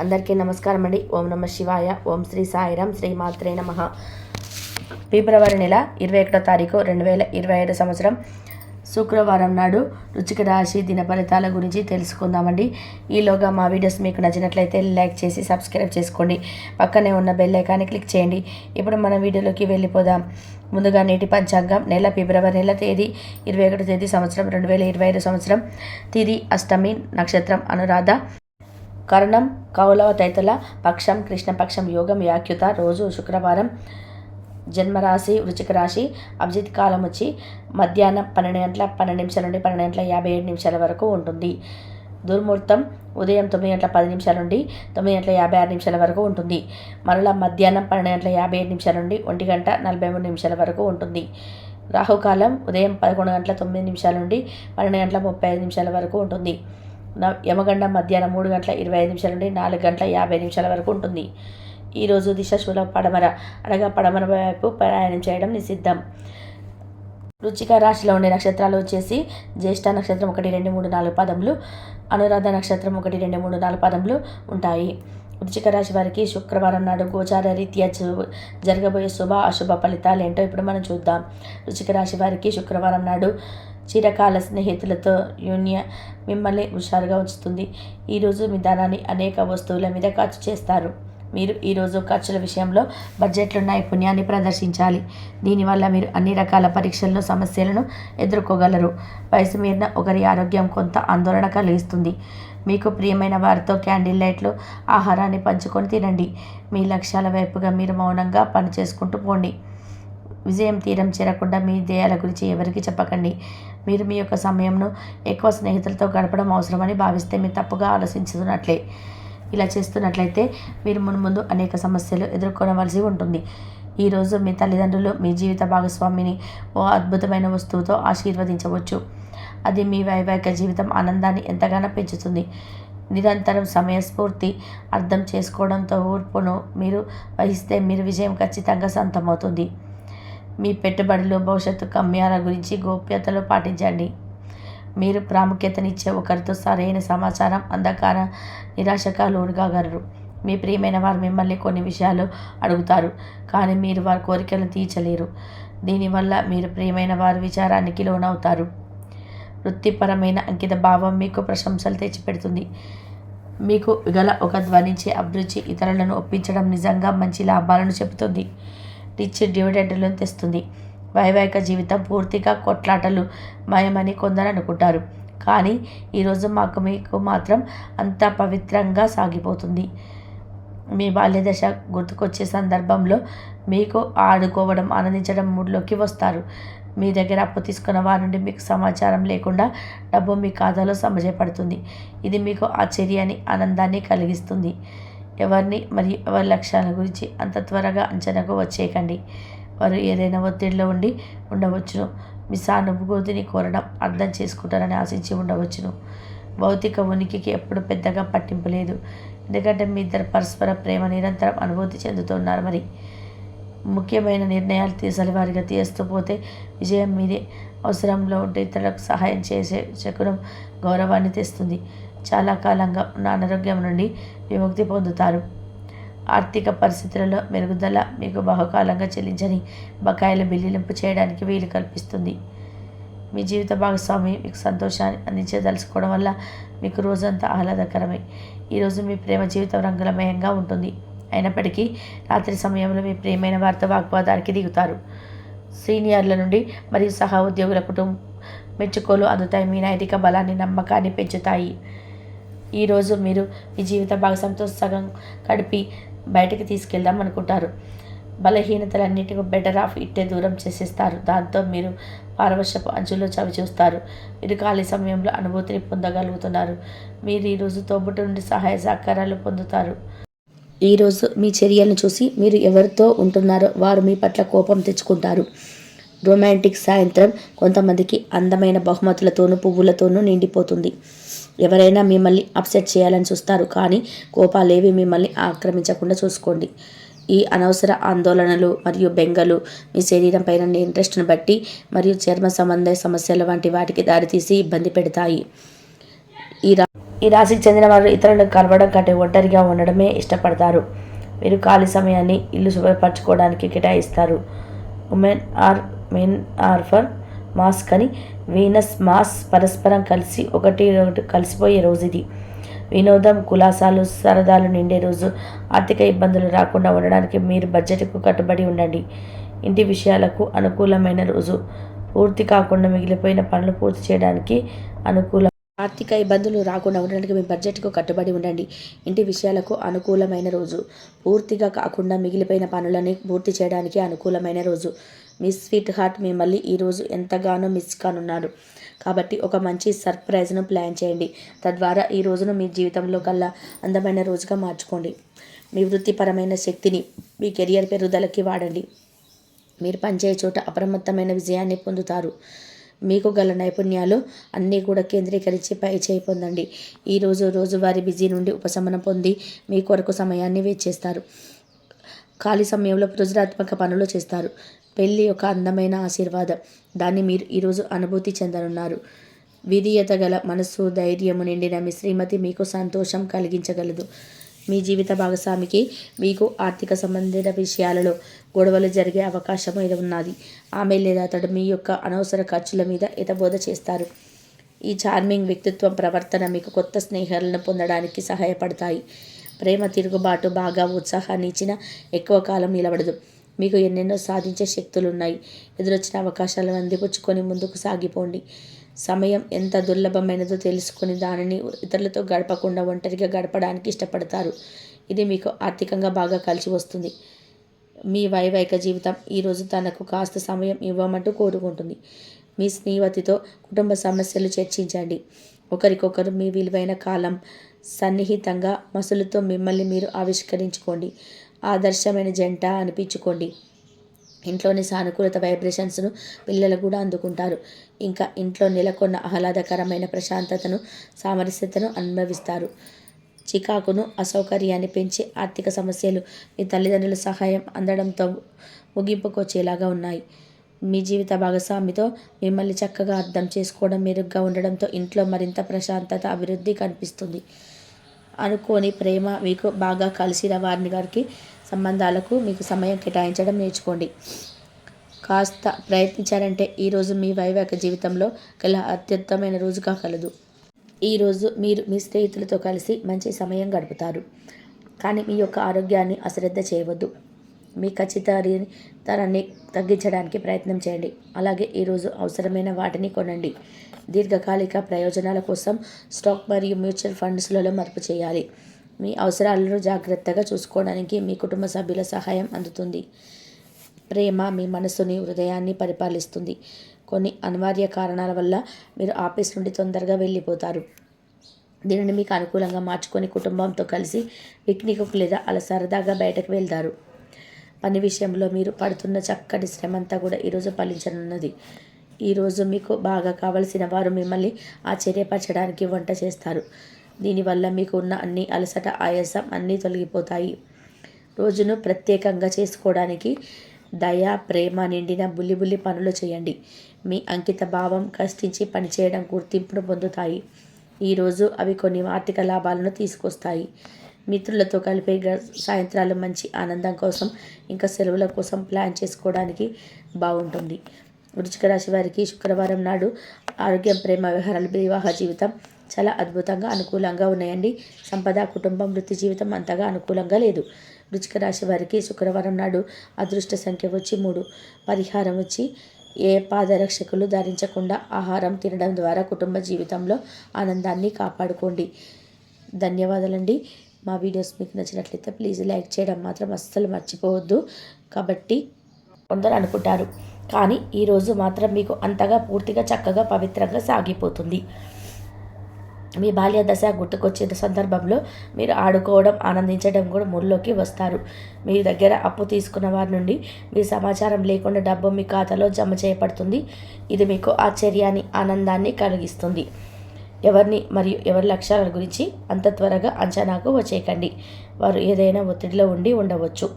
అందరికీ నమస్కారం అండి. ఓం నమ శివాయ. ఓం శ్రీ సాయిరాం. శ్రీ మాత్రే నమః. ఫిబ్రవరి నెల 21వ తారీఖు 2025 సంవత్సరం శుక్రవారం నాడు వృశ్చిక రాశి దిన ఫలితాల గురించి తెలుసుకుందామండి. ఈలోగా మా వీడియోస్ మీకు నచ్చినట్లయితే లైక్ చేసి సబ్స్క్రైబ్ చేసుకోండి. పక్కనే ఉన్న బెల్ ఐకాన్ని క్లిక్ చేయండి. ఇప్పుడు మన వీడియోలోకి వెళ్ళిపోదాం. ముందుగా నేటి పంచాంగం నెల ఫిబ్రవరి నెల తేదీ 21వ తేదీ సంవత్సరం 2025 సంవత్సరం తిథి అష్టమి, నక్షత్రం అనురాధ, కరణం కౌలవ తైతల, పక్షం కృష్ణపక్షం, యోగం వ్యాఖ్యుత, రోజు శుక్రవారం, జన్మరాశి వృశ్చిక రాశి, అభిజిత్ కాలం వచ్చి మధ్యాహ్నం 12 గంటల 12 నిమిషాల నుండి 12 గంటల 57 నిమిషాల వరకు ఉంటుంది. దుర్ముహూర్తం ఉదయం 9 గంటల 10 నిమిషాల నుండి 9 గంటల 56 నిమిషాల వరకు ఉంటుంది. మరలా మధ్యాహ్నం 12 గంటల 57 నిమిషాల నుండి 1 గంట 43 నిమిషాల వరకు ఉంటుంది. రాహుకాలం ఉదయం 11 గంటల 9 నిమిషాల నుండి 12 గంటల 35 నిమిషాల వరకు ఉంటుంది. యమగండం మధ్యాహ్నం 3 గంటల 25 నిమిషాల నుండి 4 గంటల 50 నిమిషాల వరకు ఉంటుంది. ఈరోజు దిశ శూల పడమర, అనగా పడమర వైపు ప్రయాణం చేయడం నిషిద్ధం. వృశ్చిక రాశిలో ఉండే నక్షత్రాలు వచ్చేసి జ్యేష్ఠ నక్షత్రం 1, 2, 3, 4 పదములు, అనురాధ నక్షత్రం 1, 2, 3, 4 పదములు ఉంటాయి. వృశ్చిక రాశి వారికి శుక్రవారం నాడు గోచార రీత్యా జరగబోయే శుభ అశుభ ఫలితాలు ఏంటో ఇప్పుడు మనం చూద్దాం. వృశ్చిక రాశి వారికి శుక్రవారం నాడు చిరకాల స్నేహితులతో యూనియన్ మిమ్మల్ని హుషారుగా ఉంచుతుంది. ఈరోజు మీ ధనాన్ని అనేక వస్తువుల మీద ఖర్చు చేస్తారు. మీరు ఈరోజు ఖర్చుల విషయంలో బడ్జెట్లో నైపుణ్యాన్ని ప్రదర్శించాలి. దీనివల్ల మీరు అన్ని రకాల పరీక్షలను, సమస్యలను ఎదుర్కోగలరు. వయసు మీరిన ఒకరి ఆరోగ్యం కొంత ఆందోళన కలిగిస్తుంది. మీకు ప్రియమైన వారితో క్యాండిల్ లైట్లు, ఆహారాన్ని పంచుకొని తినండి. మీ లక్ష్యాల వైపుగా మీరు మౌనంగా పనిచేసుకుంటూ పోండి. విజయం తీరం చేరకుండా మీ ధ్యేయాల గురించి ఎవరికి చెప్పకండి. మీరు మీ యొక్క సమయంను ఎక్కువ స్నేహితులతో గడపడం అవసరమని భావిస్తే మీరు తప్పుగా ఆలోచించుతున్నట్లే. ఇలా చేస్తున్నట్లయితే మీరు మున్ముందు అనేక సమస్యలు ఎదుర్కొనవలసి ఉంటుంది. ఈరోజు మీ తల్లిదండ్రులు మీ జీవిత భాగస్వామిని ఓ అద్భుతమైన వస్తువుతో ఆశీర్వదించవచ్చు. అది మీ వైవాహిక జీవితం ఆనందాన్ని ఎంతగానో పెంచుతుంది. నిరంతరం సమయస్ఫూర్తి, అర్థం చేసుకోవడంతో ఓర్పును మీరు వహిస్తే మీరు విజయం ఖచ్చితంగా సొంతమవుతుంది. మీ పెట్టుబడులు, భవిష్యత్తు గమ్యాల గురించి గోప్యతలు పాటించండి. మీరు ప్రాముఖ్యతనిచ్చే ఒకరితో సరైన సమాచారం అందక నిరాశగా లోనుకాగలరు. మీ ప్రియమైన వారు మిమ్మల్ని కొన్ని విషయాలు అడుగుతారు, కానీ మీరు వారి కోరికలను తీర్చలేరు. దీనివల్ల మీరు ప్రియమైన వారి విచారానికి లోనవుతారు. వృత్తిపరమైన అంకిత భావం మీకు ప్రశంసలు తెచ్చిపెడుతుంది. మీకు గల ఒక ధ్వనించే అభిరుచి ఇతరులను ఒప్పించడం నిజంగా మంచి లాభాలను చెబుతుంది. రిచ్ డివిడెండ్లను తెస్తుంది. వైవాహిక జీవితం పూర్తిగా కొట్లాటలు మయమని కొందరు అనుకుంటారు, కానీ ఈరోజు మీకు మాత్రం అంత పవిత్రంగా సాగిపోతుంది. మీ బాల్యదశ గుర్తుకొచ్చే సందర్భంలో మీకు ఆడుకోవడం, ఆనందించడం మూడ్లోకి వస్తారు. మీ దగ్గర అప్పు తీసుకున్న వారి నుండి మీకు సమాచారం లేకుండా డబ్బు మీ ఖాతాలో సమజపడుతుంది. ఇది మీకు ఆశ్చర్యాన్ని, ఆనందాన్ని కలిగిస్తుంది. ఎవరిని మరియు ఎవరి లక్ష్యాల గురించి అంత త్వరగా అంచనాకు వచ్చేయకండి. వారు ఏదైనా ఒత్తిడిలో ఉండవచ్చును. మీ సానుభూతిని కోరడం, అర్థం చేసుకుంటారని ఆశించి ఉండవచ్చును. భౌతిక ఉనికికి ఎప్పుడు పెద్దగా పట్టింపు లేదు, ఎందుకంటే మీ ఇద్దరు పరస్పర ప్రేమ నిరంతరం అనుభూతి చెందుతున్నారు. మరి ముఖ్యమైన నిర్ణయాలు తీసలివారిగా తీస్తూ పోతే విజయం మీదే. అవసరంలో ఉంటే ఇతరులకు సహాయం చేసే శకునం గౌరవాన్ని తెస్తుంది. చాలా కాలంగా ఉన్న అనారోగ్యం నుండి విముక్తి పొందుతారు. ఆర్థిక పరిస్థితులలో మెరుగుదల మీకు బహుకాలంగా చెల్లించని బకాయిల బిల్లులింపు చేయడానికి వీలు కల్పిస్తుంది. మీ జీవిత భాగస్వామి మీకు సంతోషాన్ని అందించదలుచుకోవడం వల్ల మీకు రోజంతా ఆహ్లాదకరమే. ఈరోజు మీ ప్రేమ జీవితం రంగులమయంగా ఉంటుంది. అయినప్పటికీ రాత్రి సమయంలో మీ ప్రియమైన వారితో వాగ్వాదానికి దిగుతారు. సీనియర్ల నుండి మరియు సహా ఉద్యోగుల కుటుంబం మెచ్చుకోలు అందుతాయి. మీ నైతిక బలాన్ని, నమ్మకాన్ని పెంచుతాయి. ఈరోజు మీరు మీ జీవిత భాగస్వామితో సగం గడిపి బయటకు తీసుకెళ్దాం అనుకుంటారు. బలహీనతలన్నిటికీ బెటర్ ఆఫ్ ఇట్టే దూరం చేసేస్తారు. దాంతో మీరు పారవశ్యపు అంచుల్లో చవి చూస్తారు. మీరు ఖాళీ సమయంలో అనుభూతిని పొందగలుగుతున్నారు. మీరు ఈరోజు తోబుట్టు నుండి సహాయ సహకారాలు పొందుతారు. ఈరోజు మీ చర్యలను చూసి మీరు ఎవరితో ఉంటున్నారో వారు మీ పట్ల కోపం తెచ్చుకుంటారు. రొమాంటిక్ సాయంత్రం కొంతమందికి అందమైన బహుమతులతోనూ పువ్వులతోనూ నిండిపోతుంది. ఎవరైనా మిమ్మల్ని అప్సెట్ చేయాలని చూస్తారు, కానీ కోపాలేవి మిమ్మల్ని ఆక్రమించకుండా చూసుకోండి. ఈ అనవసర ఆందోళనలు మరియు బెంగలు మీ శరీరం పైన ఇంట్రెస్ట్ను బట్టి మరియు చర్మ సంబంధ సమస్యల వంటి వాటికి దారితీసి ఇబ్బంది పెడతాయి. ఈ రాశికి చెందిన వారు ఇతరులను కలవడం కంటే ఒంటరిగా ఉండడమే ఇష్టపడతారు. మీరు ఖాళీ సమయాన్ని ఇల్లు శుభ్రపరచుకోవడానికి కేటాయిస్తారు. మెన్ ఆర్ ఫర్ మాస్ కానీ వీనస్ మాస్ పరస్పరం ఒకటి కలిసిపోయే రోజు ఇది. వినోదం, కులాసాలు, సరదాలు నిండే రోజు. ఆర్థిక ఇబ్బందులు రాకుండా ఉండడానికి మీరు బడ్జెట్కు కట్టుబడి ఉండండి. ఇంటి విషయాలకు అనుకూలమైన రోజు. పూర్తి కాకుండా మిగిలిపోయిన పనులు పూర్తి చేయడానికి అనుకూలం. ఆర్థిక ఇబ్బందులు రాకుండా ఉండడానికి మీ బడ్జెట్కు కట్టుబడి ఉండండి. ఇంటి విషయాలకు అనుకూలమైన రోజు. పూర్తిగా కాకుండా మిగిలిపోయిన పనులని పూర్తి చేయడానికి అనుకూలమైన రోజు. మీ స్వీట్ హార్ట్ మిమ్మల్ని ఈరోజు ఎంతగానో మిస్ కానున్నారు. కాబట్టి ఒక మంచి సర్ప్రైజ్ను ప్లాన్ చేయండి. తద్వారా ఈ రోజును మీ జీవితంలో కల్లా అందమైన రోజుగా మార్చుకోండి. మీ వృత్తిపరమైన శక్తిని మీ కెరియర్ పెరుగుదలకి వాడండి. మీరు పనిచేయ చోట అప్రమత్తమైన విజయాన్ని పొందుతారు. మీకు గల నైపుణ్యాలు అన్నీ కూడా కేంద్రీకరించి పై చేయి పొందండి. ఈరోజు రోజువారీ బిజీ నుండి ఉపశమనం పొంది మీ కొరకు సమయాన్ని వేచేస్తారు. ఖాళీ సమయంలో సృజనాత్మక పనులు చేస్తారు. పెళ్ళి ఒక అందమైన ఆశీర్వాదం. దాన్ని మీరు ఈరోజు అనుభూతి చెందనున్నారు. విధేయత గల మనస్సు, ధైర్యము నిండిన మీ శ్రీమతి మీకు సంతోషం కలిగించగలదు. మీ జీవిత భాగస్వామికి మీకు ఆర్థిక సంబంధిత విషయాలలో గొడవలు జరిగే అవకాశం ఉన్నది. ఆమె లేదా అతడు మీ యొక్క అనవసర ఖర్చుల మీద హితబోధ చేస్తారు. ఈ చార్మింగ్ వ్యక్తిత్వం, ప్రవర్తన మీకు కొత్త స్నేహాలను పొందడానికి సహాయపడతాయి. ప్రేమ తిరుగుబాటు బాగా ఉత్సాహాన్ని ఇచ్చిన ఎక్కువ కాలం నిలబడదు. మీకు ఎన్నెన్నో సాధించే శక్తులు ఉన్నాయి. ఎదురొచ్చిన అవకాశాలను అందిపుచ్చుకొని ముందుకు సాగిపోండి. సమయం ఎంత దుర్లభమైనదో తెలుసుకొని దానిని ఇతరులతో గడపకుండా ఒంటరిగా గడపడానికి ఇష్టపడతారు. ఇది మీకు ఆర్థికంగా బాగా కలిసి వస్తుంది. మీ వైవాహిక జీవితం ఈరోజు తనకు కాస్త సమయం ఇవ్వమంటూ కోరుకుంటుంది. మీ స్నేహితుతో కుటుంబ సమస్యలు చర్చించండి. ఒకరికొకరు మీ విలువైన కాలం సన్నిహితంగా మసులుతో మిమ్మల్ని మీరు ఆవిష్కరించుకోండి. ఆదర్శమైన జంట అనిపించుకోండి. ఇంట్లోని సానుకూలత వైబ్రేషన్స్ను పిల్లలు కూడా అందుకుంటారు. ఇంకా ఇంట్లో నెలకొన్న ఆహ్లాదకరమైన ప్రశాంతతను, సామరస్యతను అనుభవిస్తారు. చికాకును, అసౌకర్యాన్ని పెంచే ఆర్థిక సమస్యలు మీ తల్లిదండ్రుల సహాయం అందడంతో ముగింపుకొచ్చేలాగా ఉన్నాయి. మీ జీవిత భాగస్వామితో మిమ్మల్ని చక్కగా అర్థం చేసుకోవడం మెరుగ్గా ఉండడంతో ఇంట్లో మరింత ప్రశాంతత, అభివృద్ధి కనిపిస్తుంది. అనుకోని ప్రేమ మీకు బాగా కలిసిన వారిని గారికి సంబంధాలకు మీకు సమయం కేటాయించడం నేర్చుకోండి. కాస్త ప్రయత్నించారంటే ఈరోజు మీ వైవాహిక జీవితంలో గల అత్యుత్తమైన రోజుగా కలదు. ఈరోజు మీరు మీ స్నేహితులతో కలిసి మంచి సమయం గడుపుతారు. కానీ మీ యొక్క ఆరోగ్యాన్ని అశ్రద్ధ చేయవద్దు. మీ ఖచ్చితరాన్ని తగ్గించడానికి ప్రయత్నం చేయండి. అలాగే ఈరోజు అవసరమైన వాటిని కొనండి. దీర్ఘకాలిక ప్రయోజనాల కోసం స్టాక్ మరియు మ్యూచువల్ ఫండ్స్లలో మార్పు చేయాలి. మీ అవసరాలను జాగ్రత్తగా చూసుకోవడానికి మీ కుటుంబ సభ్యుల సహాయం అందుతుంది. ప్రేమ మీ మనసుని, హృదయాన్ని పరిపాలిస్తుంది. కొన్ని అనివార్య కారణాల వల్ల మీరు ఆఫీస్ నుండి తొందరగా వెళ్ళిపోతారు. దీనిని మీకు అనుకూలంగా మార్చుకొని కుటుంబంతో కలిసి పిక్నిక్కు లేదా అలా సరదాగా బయటకు వెళ్తారు. పని విషయంలో మీరు పడుతున్న చక్కటి శ్రమంతా కూడా ఈరోజు ఫలించనున్నది. ఈరోజు మీకు బాగా కావలసిన వారు మిమ్మల్ని ఆశ్చర్యపరచడానికి వంట చేస్తారు. దీనివల్ల మీకు ఉన్న అన్ని అలసట, ఆయాసం అన్నీ తొలగిపోతాయి. రోజును ప్రత్యేకంగా చేసుకోవడానికి దయ, ప్రేమ నిండిన బుల్లి పనులు చేయండి. మీ అంకిత భావం, కష్టించి పనిచేయడం గుర్తింపును పొందుతాయి. ఈరోజు అవి కొన్ని ఆర్థిక లాభాలను తీసుకొస్తాయి. మిత్రులతో కలిపే సాయంత్రాలు మంచి ఆనందం కోసం, ఇంకా సెలవుల కోసం ప్లాన్ చేసుకోవడానికి బాగుంటుంది. వృశ్చిక రాశి వారికి శుక్రవారం నాడు ఆరోగ్యం, ప్రేమ వ్యవహారాలు, వివాహ జీవితం చాలా అద్భుతంగా అనుకూలంగా ఉన్నాయండి. సంపద, కుటుంబం, వృత్తి జీవితం అంతగా అనుకూలంగా లేదు. వృశ్చిక రాశి వారికి శుక్రవారం నాడు అదృష్ట సంఖ్య వచ్చి 3. పరిహారం వచ్చి ఏ పాదరక్షకులు ధరించకుండా ఆహారం తినడం ద్వారా కుటుంబ జీవితంలో ఆనందాన్ని కాపాడుకోండి. ధన్యవాదాలండి. మా వీడియోస్ మీకు నచ్చినట్లయితే ప్లీజ్ లైక్ చేయడం మాత్రం అస్సలు మర్చిపోవద్దు. కాబట్టి కొందరు అనుకుంటారు, కానీ ఈరోజు మాత్రం మీకు అంతగా పూర్తిగా చక్కగా పవిత్రంగా సాగిపోతుంది. మీ బాల్య దశ గుర్తుకొచ్చే సందర్భంలో మీరు ఆడుకోవడం, ఆనందించడం కూడా మూడ్లోకి వస్తారు. మీ దగ్గర అప్పు తీసుకున్న వారి నుండి మీ సమాచారం లేకుండా డబ్బు మీ ఖాతాలో జమ చేయబడుతుంది. ఇది మీకు ఆశ్చర్యాన్ని, ఆనందాన్ని కలిగిస్తుంది. ఎవరిని మరియు ఎవరి లక్ష్యాల గురించి అంత త్వరగా అంచనాకు వచ్చేయకండి. వారు ఏదైనా ఒత్తిడిలో ఉండవచ్చు.